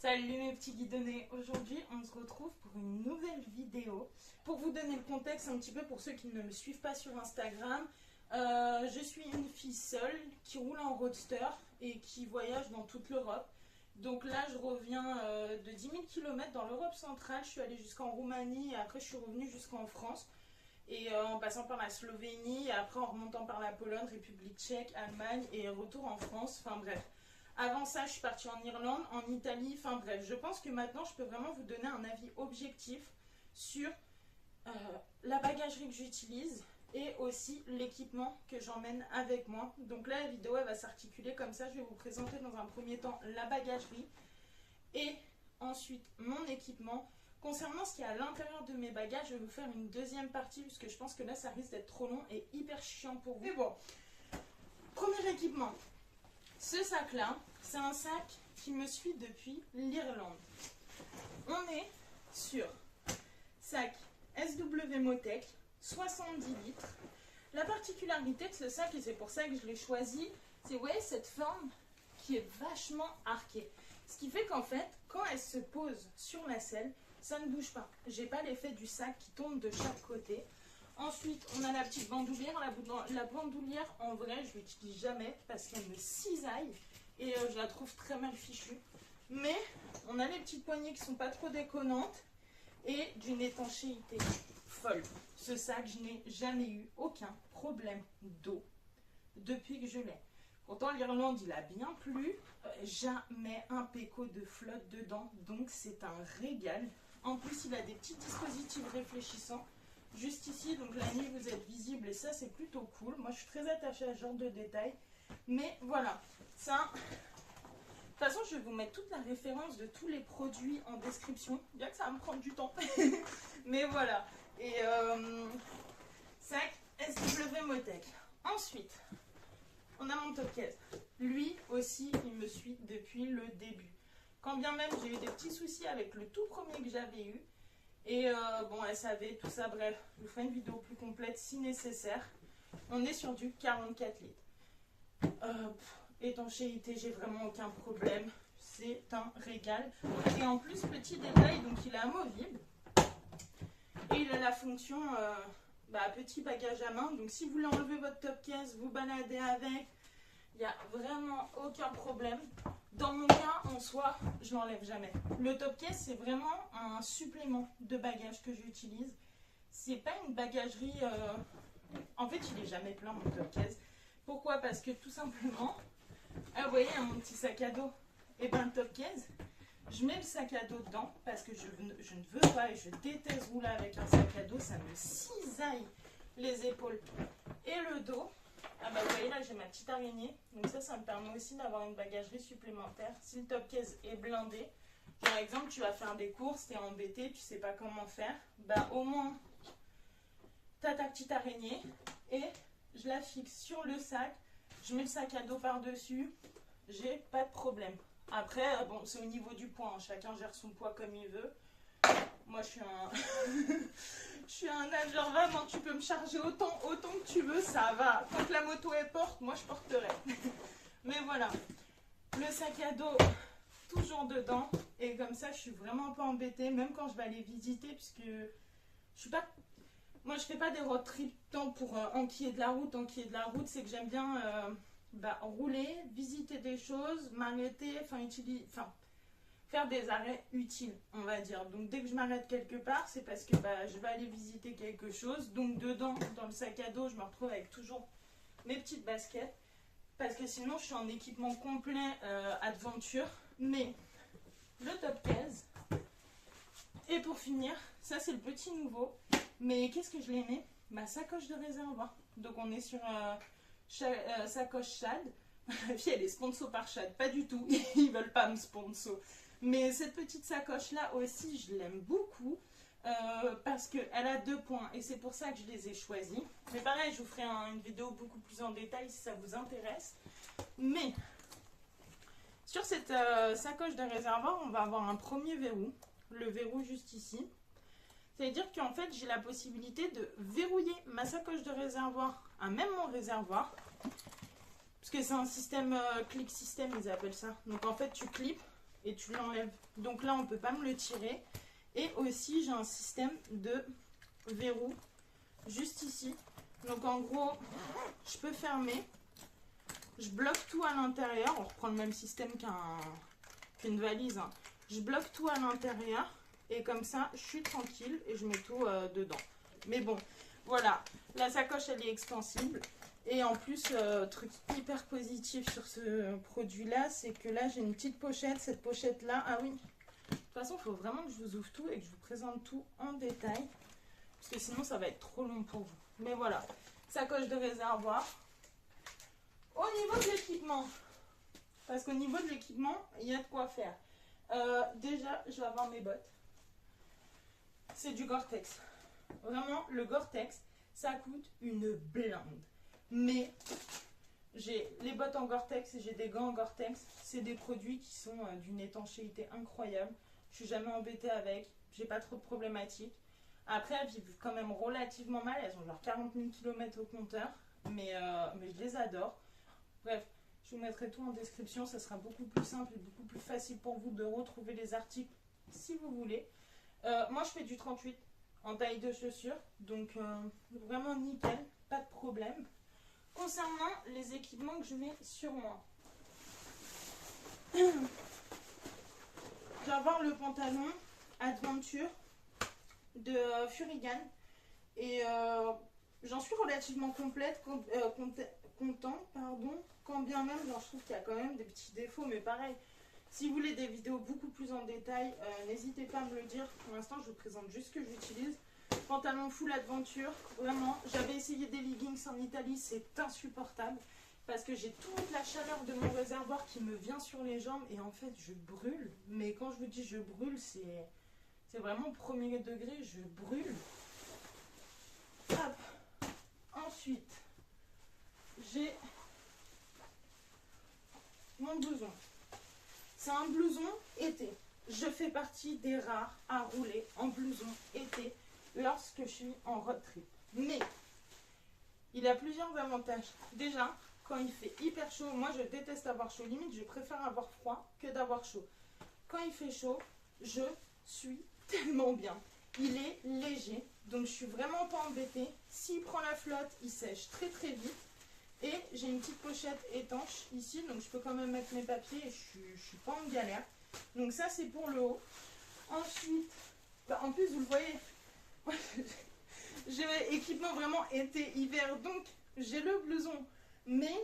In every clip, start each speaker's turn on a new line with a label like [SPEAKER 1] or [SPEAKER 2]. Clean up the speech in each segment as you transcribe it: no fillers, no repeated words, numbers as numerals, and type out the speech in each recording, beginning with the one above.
[SPEAKER 1] Salut mes petits guidonnés, aujourd'hui on se retrouve pour une nouvelle vidéo. Pour vous donner le contexte un petit peu pour ceux qui ne me suivent pas sur Instagram, je suis une fille seule qui roule en roadster et qui voyage dans toute l'Europe. Donc là je reviens de 10 000 km dans l'Europe centrale, je suis allée jusqu'en Roumanie et après je suis revenue jusqu'en France. Et en passant par la Slovénie et après en remontant par la Pologne, République tchèque, Allemagne et retour en France, enfin bref. Avant ça, je suis partie en Irlande, en Italie, enfin bref. Je pense que maintenant, je peux vraiment vous donner un avis objectif sur la bagagerie que j'utilise et aussi l'équipement que j'emmène avec moi. Donc là, la vidéo, elle va s'articuler comme ça. Je vais vous présenter dans un premier temps la bagagerie et ensuite mon équipement. Concernant ce qui est à l'intérieur de mes bagages, je vais vous faire une deuxième partie puisque je pense que là, ça risque d'être trop long et hyper chiant pour vous. Mais bon, premier équipement. Ce sac-là, c'est un sac qui me suit depuis l'Irlande. On est sur sac SW Motech, 70 litres. La particularité de ce sac, et c'est pour ça que je l'ai choisi, c'est, vous voyez, cette forme qui est vachement arquée. Ce qui fait qu'en fait, quand elle se pose sur la selle, ça ne bouge pas. J'ai pas l'effet du sac qui tombe de chaque côté. Ensuite, on a la petite bandoulière. La bandoulière, en vrai, je ne l'utilise jamais parce qu'elle me cisaille et je la trouve très mal fichue. Mais on a les petites poignées qui ne sont pas trop déconnantes et d'une étanchéité folle. Ce sac, je n'ai jamais eu aucun problème d'eau depuis que je l'ai. Pourtant, l'Irlande, il a bien plu. Jamais un péco de flotte dedans, donc c'est un régal. En plus, il a des petits dispositifs réfléchissants. Juste ici, donc la nuit vous êtes visible et ça c'est plutôt cool. Moi je suis très attachée à ce genre de détails. Mais voilà, ça. De toute façon, je vais vous mettre toute la référence de tous les produits en description. Bien que ça va me prendre du temps. Mais voilà. Et sac SW Motech. Ensuite, on a mon top case. Lui aussi, il me suit depuis le début. Quand bien même j'ai eu des petits soucis avec le tout premier que j'avais eu. Et bon, SAV, tout ça, bref, je vous ferai une vidéo plus complète si nécessaire. On est sur du 44 litres. Étanchéité, j'ai vraiment aucun problème. C'est un régal. Et en plus, petit détail, donc il est amovible. Et il a la fonction petit bagage à main. Donc si vous voulez enlever votre top case, vous baladez avec, il n'y a vraiment aucun problème. Dans mon cas, en soi, je ne l'enlève jamais. Le top case, c'est vraiment un supplément de bagages que j'utilise. C'est pas une bagagerie... En fait, il n'est jamais plein, mon top case. Pourquoi? Parce que tout simplement... Ah, vous voyez, mon petit sac à dos. Et bien, le top case, je mets le sac à dos dedans parce que je ne veux pas et je déteste rouler avec un sac à dos. Ça me cisaille les épaules et le dos. Ah bah vous voyez là j'ai ma petite araignée, donc ça me permet aussi d'avoir une bagagerie supplémentaire. Si le top case est blindé, par exemple tu vas faire des courses, tu es embêté, tu sais pas comment faire, bah au moins tu as ta petite araignée et je la fixe sur le sac, je mets le sac à dos par dessus, j'ai pas de problème. Après bon c'est au niveau du poids, hein. Chacun gère son poids comme il veut. Moi je suis un je suis un nageur, vraiment tu peux me charger autant que tu veux, ça va. Tant que la moto elle porte, moi je porterai. Mais voilà, le sac à dos toujours dedans et comme ça je suis vraiment pas embêtée, même quand je vais aller visiter puisque je suis pas... Moi je fais pas des road trips tant pour enquiller de la route, c'est que j'aime bien rouler, visiter des choses, m'arrêter, faire des arrêts utiles, on va dire. Donc dès que je m'arrête quelque part, c'est parce que je vais aller visiter quelque chose. Donc dedans, dans le sac à dos, je me retrouve avec toujours mes petites baskets. Parce que sinon, je suis en équipement complet aventure. Mais le top case. Et pour finir, ça c'est le petit nouveau. Mais qu'est-ce que je l'ai mis? Ma sacoche de réservoir. Donc on est sur sacoche Shad. La fille elle est sponsor par Shad. Pas du tout, ils veulent pas me sponsor. Mais cette petite sacoche là aussi je l'aime beaucoup parce qu'elle a 2 points et c'est pour ça que je les ai choisis. Mais pareil je vous ferai une vidéo beaucoup plus en détail si ça vous intéresse. Mais sur cette sacoche de réservoir on va avoir un premier verrou. Le verrou juste ici. C'est-à-dire qu'en fait j'ai la possibilité de verrouiller ma sacoche de réservoir à même mon réservoir. Parce que c'est un système click system ils appellent ça. Donc en fait tu clips et tu l'enlèves. Donc là, on ne peut pas me le tirer. Et aussi, j'ai un système de verrou juste ici. Donc en gros, je peux fermer. Je bloque tout à l'intérieur. On reprend le même système qu'une valise, hein. Je bloque tout à l'intérieur. Et comme ça, je suis tranquille et je mets tout dedans. Mais bon, voilà. La sacoche, elle est extensible. Et en plus, truc hyper positif sur ce produit-là, c'est que là, j'ai une petite pochette. Cette pochette-là, ah oui. De toute façon, il faut vraiment que je vous ouvre tout et que je vous présente tout en détail. Parce que sinon, ça va être trop long pour vous. Mais voilà. Sacoche de réservoir. Au niveau de l'équipement, parce qu'au niveau de l'équipement, il y a de quoi faire. Déjà, je vais avoir mes bottes. C'est du Gore-Tex. Vraiment, le Gore-Tex, ça coûte une blinde. Mais j'ai les bottes en Gore-Tex et j'ai des gants en Gore-Tex. C'est des produits qui sont d'une étanchéité incroyable. Je suis jamais embêtée avec. J'ai pas trop de problématiques. Après, elles vivent quand même relativement mal. Elles ont genre 40 000 km au compteur. Mais je les adore. Bref, je vous mettrai tout en description. Ça sera beaucoup plus simple et beaucoup plus facile pour vous de retrouver les articles si vous voulez. Moi, je fais du 38 en taille de chaussures. Donc, vraiment nickel. Pas de problème. Concernant les équipements que je mets sur moi. Je vais avoir le pantalon Adventure de Furigan. Et j'en suis relativement contente, pardon. Quand bien même, je trouve qu'il y a quand même des petits défauts. Mais pareil, si vous voulez des vidéos beaucoup plus en détail, n'hésitez pas à me le dire. Pour l'instant, je vous présente juste ce que j'utilise. Pantalon full Adventure, vraiment. J'avais essayé des leggings en Italie, c'est insupportable. Parce que j'ai toute la chaleur de mon réservoir qui me vient sur les jambes. Et en fait, je brûle. Mais quand je vous dis je brûle, c'est vraiment premier degré, je brûle. Hop. Ensuite, j'ai mon blouson. C'est un blouson été. Je fais partie des rares à rouler en blouson été lorsque je suis en road trip. Mais il a plusieurs avantages. Déjà, quand il fait hyper chaud, moi je déteste avoir chaud. Limite, je préfère avoir froid que d'avoir chaud. Quand il fait chaud, je suis tellement bien. Il est léger, donc je suis vraiment pas embêtée. S'il prend la flotte, il sèche très très vite. Et j'ai une petite pochette étanche ici, donc je peux quand même mettre mes papiers et je suis pas en galère. Donc ça c'est pour le haut. Ensuite, en plus vous le voyez, j'ai équipement vraiment été-hiver, donc j'ai le blouson. Mais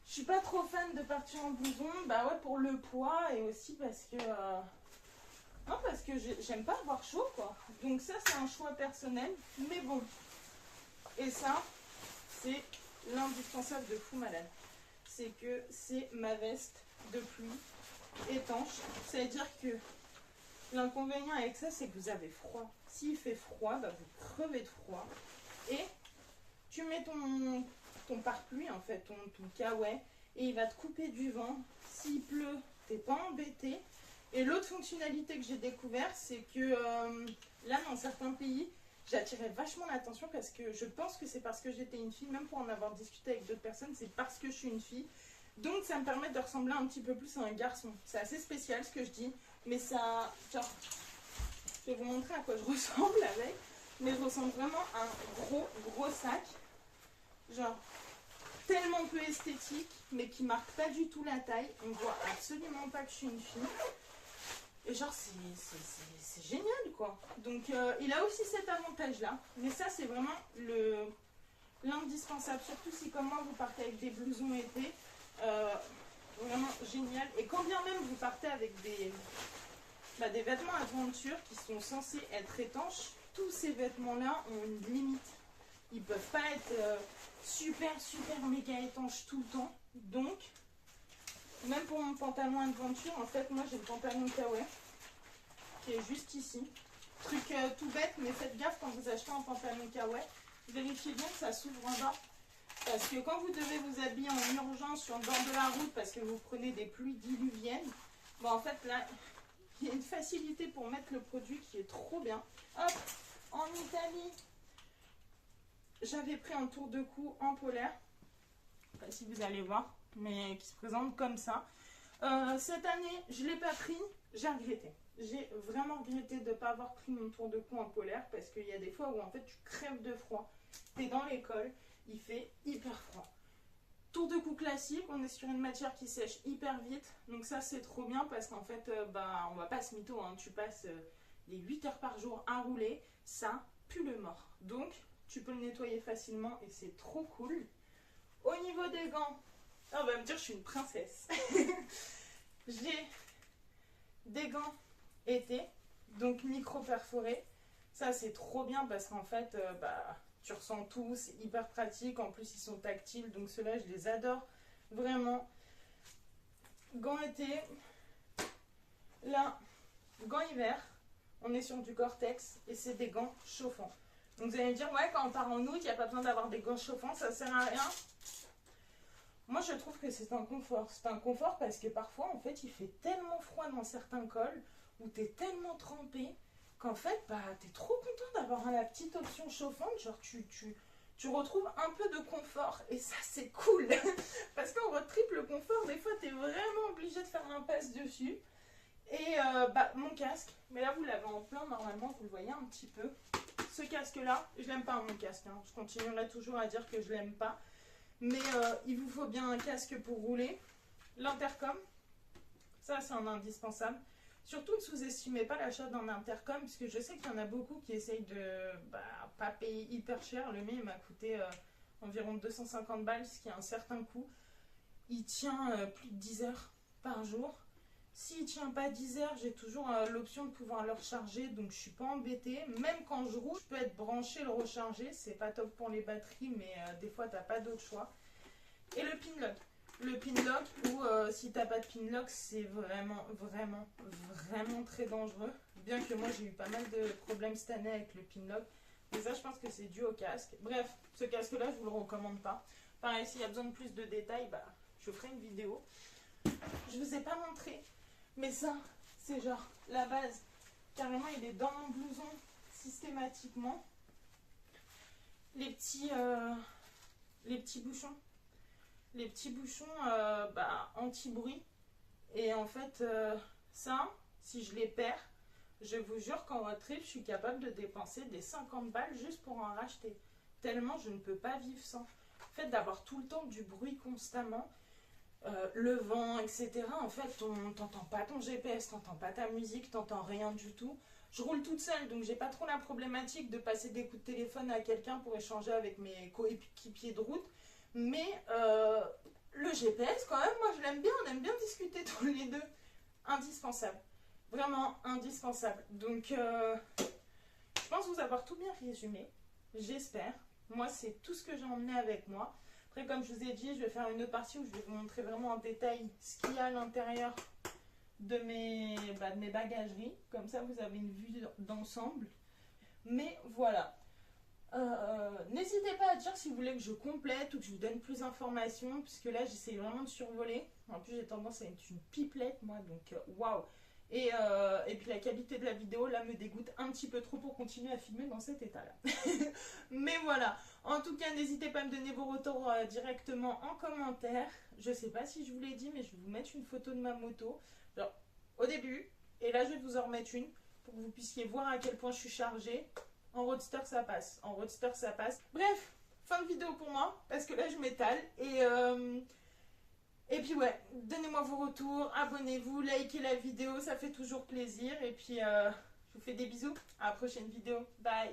[SPEAKER 1] je suis pas trop fan de partir en blouson, bah ouais, pour le poids et aussi parce que non, parce que j'aime pas avoir chaud quoi. Donc ça c'est un choix personnel, mais bon. Et ça c'est l'indispensable de fou malade. C'est que c'est ma veste de pluie étanche. Ça veut dire que l'inconvénient avec ça, c'est que vous avez froid. S'il fait froid, bah vous crevez de froid. Et tu mets ton pare-pluie, en fait, ton kawaii, et il va te couper du vent. S'il pleut, t'es pas embêté. Et l'autre fonctionnalité que j'ai découvert, c'est que là, dans certains pays, j'ai attiré vachement l'attention parce que je pense que c'est parce que j'étais une fille, même pour en avoir discuté avec d'autres personnes, c'est parce que je suis une fille. Donc ça me permet de ressembler un petit peu plus à un garçon. C'est assez spécial ce que je dis, mais ça, genre, je vais vous montrer à quoi je ressemble avec, mais je ressemble vraiment à un gros sac, genre tellement peu esthétique, mais qui marque pas du tout la taille. On voit absolument pas que je suis une fille. Et genre c'est génial quoi. Donc il a aussi cet avantage là. Mais ça c'est vraiment l'indispensable. Surtout si comme moi vous partez avec des blousons été. Vraiment génial. Et quand bien même vous partez avec des vêtements Adventure qui sont censés être étanches, tous ces vêtements là ont une limite. Ils peuvent pas être super méga étanches tout le temps. Donc même pour mon pantalon Adventure, en fait, moi j'ai le pantalon kawaii qui est juste ici. Truc tout bête, mais faites gaffe quand vous achetez un pantalon kawaii. Vérifiez bien que ça s'ouvre en bas. Parce que quand vous devez vous habiller en urgence sur le bord de la route parce que vous prenez des pluies diluviennes, bon, en fait là, il y a une facilité pour mettre le produit qui est trop bien. Hop, en Italie, j'avais pris un tour de cou en polaire. Je sais pas si vous allez voir, mais qui se présente comme ça. Cette année, je ne l'ai pas pris, j'ai regretté. J'ai vraiment regretté de ne pas avoir pris mon tour de cou en polaire parce qu'il y a des fois où en fait tu crèves de froid. Tu es dans l'école, il fait hyper froid. Tour de cou classique, on est sur une matière qui sèche hyper vite. Donc ça c'est trop bien parce qu'en fait, on va pas se mytho, hein, tu passes les 8 heures par jour à rouler, ça pue le mort. Donc tu peux le nettoyer facilement et c'est trop cool. Au niveau des gants, on va me dire je suis une princesse. J'ai des gants été, donc micro perforés. Ça c'est trop bien parce qu'en fait, tu ressens tout, c'est hyper pratique. En plus ils sont tactiles, donc ceux-là je les adore vraiment. Gants été, là, gants hiver, on est sur du Gore-Tex et c'est des gants chauffants. Donc vous allez me dire, ouais, quand on part en août, il n'y a pas besoin d'avoir des gants chauffants, ça sert à rien. Moi je trouve que c'est un confort. C'est un confort parce que parfois en fait il fait tellement froid dans certains cols où tu es tellement trempé qu'en fait tu es trop content d'avoir la petite option chauffante. Genre tu retrouves un peu de confort et ça c'est cool. Parce qu'en road trip le confort des fois tu es vraiment obligé de faire l'impasse dessus. Et mon casque, mais là vous l'avez en plein normalement, vous le voyez un petit peu. Ce casque là, je l'aime pas mon casque, hein. Je continuerai toujours à dire que je l'aime pas. Mais il vous faut bien un casque pour rouler. L'intercom, ça c'est un indispensable. Surtout ne sous-estimez pas l'achat d'un intercom, parce que je sais qu'il y en a beaucoup qui essayent de pas payer hyper cher. Le mien il m'a coûté environ 250 balles, ce qui a un certain coût. Il tient plus de 10 heures par jour. S'il ne tient pas 10 heures, j'ai toujours l'option de pouvoir le recharger, donc je ne suis pas embêtée. Même quand je roule, je peux être branché, le recharger. C'est pas top pour les batteries, mais des fois, tu n'as pas d'autre choix. Et le pin lock. Le pin lock, ou si tu n'as pas de pin lock, c'est vraiment, vraiment, vraiment très dangereux. Bien que moi, j'ai eu pas mal de problèmes cette année avec le pin lock. Mais ça, je pense que c'est dû au casque. Bref, ce casque-là, je ne vous le recommande pas. Pareil, s'il y a besoin de plus de détails, je ferai une vidéo. Je ne vous ai pas montré. Mais ça, c'est genre la base. Carrément, il est dans mon blouson systématiquement. Les petits bouchons. Les petits bouchons anti-bruit. Et en fait, ça, si je les perds, je vous jure qu'en road trip, je suis capable de dépenser des 50 balles juste pour en racheter. Tellement je ne peux pas vivre sans. Le fait d'avoir tout le temps du bruit constamment. Le vent, etc. En fait, t'entends pas ton GPS, t'entends pas ta musique, t'entends rien du tout. Je roule toute seule, donc j'ai pas trop la problématique de passer des coups de téléphone à quelqu'un pour échanger avec mes coéquipiers de route. Mais le GPS, quand même, moi je l'aime bien, on aime bien discuter tous les deux. Indispensable. Vraiment indispensable. Donc, je pense vous avoir tout bien résumé. J'espère. Moi, c'est tout ce que j'ai emmené avec moi. Après, comme je vous ai dit, je vais faire une autre partie où je vais vous montrer vraiment en détail ce qu'il y a à l'intérieur de mes bagageries. Comme ça, vous avez une vue d'ensemble. Mais voilà. N'hésitez pas à dire si vous voulez que je complète ou que je vous donne plus d'informations. Puisque là, j'essaie vraiment de survoler. En plus, j'ai tendance à être une pipelette, moi. Donc, waouh. Et puis la qualité de la vidéo là me dégoûte un petit peu trop pour continuer à filmer dans cet état là. Mais voilà, en tout cas n'hésitez pas à me donner vos retours directement en commentaire. Je sais pas si je vous l'ai dit, mais je vais vous mettre une photo de ma moto, genre au début, et là je vais vous en remettre une pour que vous puissiez voir à quel point je suis chargée. En roadster ça passe, en roadster ça passe. Bref, fin de vidéo pour moi, parce que là je m'étale et puis ouais, donnez-moi vos retours, abonnez-vous, likez la vidéo, ça fait toujours plaisir. Et puis je vous fais des bisous, à la prochaine vidéo, bye.